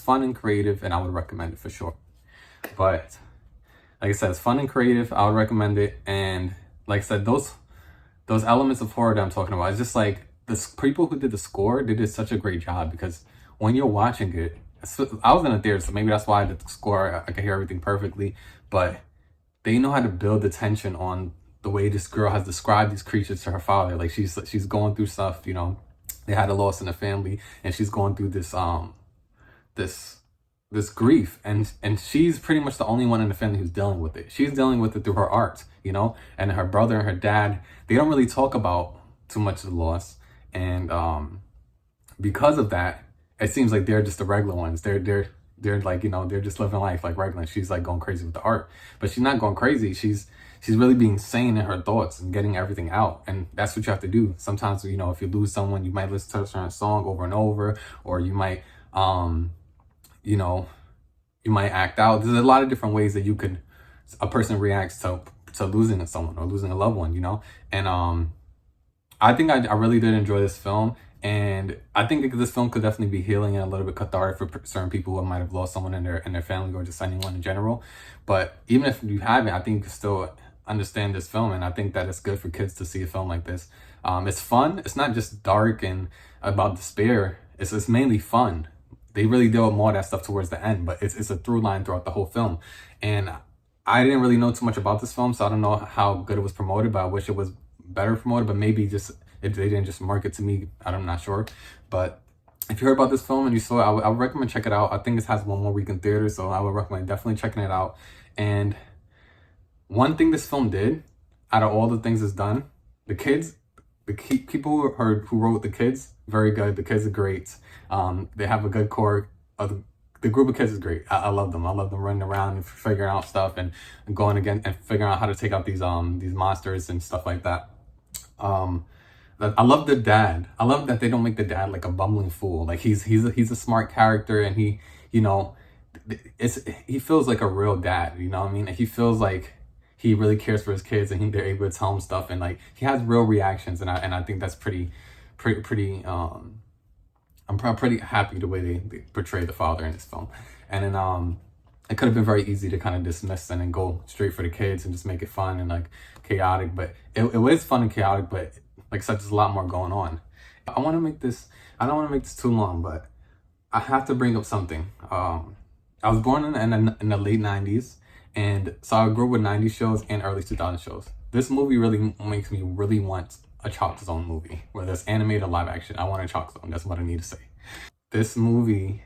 fun and creative, and I would recommend it for sure. But like I said, it's fun and creative. I would recommend it. And like I said, those elements of horror that I'm talking about, it's just like the people who did the score, they did such a great job, because when you're watching it, I was in a theater, so maybe that's why the score, I could hear everything perfectly, but they know how to build the tension on the way this girl has described these creatures to her father. Like she's going through stuff, you know, they had a loss in the family, and she's going through this this grief, and she's pretty much the only one in the family who's dealing with it. She's dealing with it through her art, you know, and her brother and her dad, they don't really talk about too much of the loss. And because of that, it seems like they're just the regular ones. They're like, you know, they're just living life like regular. She's like going crazy with the art, but she's not going crazy. She's really being sane in her thoughts and getting everything out. And that's what you have to do. Sometimes, you know, if you lose someone, you might listen to a certain song over and over, or you might, you know, you might act out. There's a lot of different ways that a person reacts to losing someone or losing a loved one, you know? And I think I really did enjoy this film. And I think this film could definitely be healing and a little bit cathartic for certain people who might have lost someone in their family, or just anyone in general. But even if you haven't, I think you can still understand this film, and I think that it's good for kids to see a film like this. It's fun. It's not just dark and about despair. It's mainly fun. They really deal with more of that stuff towards the end, but it's a through line throughout the whole film. And I didn't really know too much about this film, so I don't know how good it was promoted, but I wish it was better promoted. But maybe they didn't just market to me. I'm not sure. But if you heard about this film and you saw it, I would recommend check it out. I think it has one more week in theaters, so I would recommend definitely checking it out. And one thing this film did, out of all the things it's done, the kids, people who wrote the kids, very good. The kids are great. They have a good core. The group of kids is great. I love them. I love them running around and figuring out stuff and going again and figuring out how to take out these monsters and stuff like that. I love the dad. I love that they don't make the dad like a bumbling fool. Like he's a smart character, and he, you know, he feels like a real dad. You know what I mean? He feels like he really cares for his kids, and they're able to tell him stuff, and like he has real reactions, and I think that's pretty. I'm pretty happy the way they portray the father in this film. And then it could have been very easy to kind of dismiss and then go straight for the kids and just make it fun and like chaotic. But it was fun and chaotic, but like I said, there's a lot more going on. I don't want to make this too long, but I have to bring up something. I was born in the late 90s, and so I grew up with 90s shows and early 2000 shows. This movie really makes me really want a Chalk Zone movie, whether it's animated or live action. I want a Chalk Zone. That's what I need to say. This movie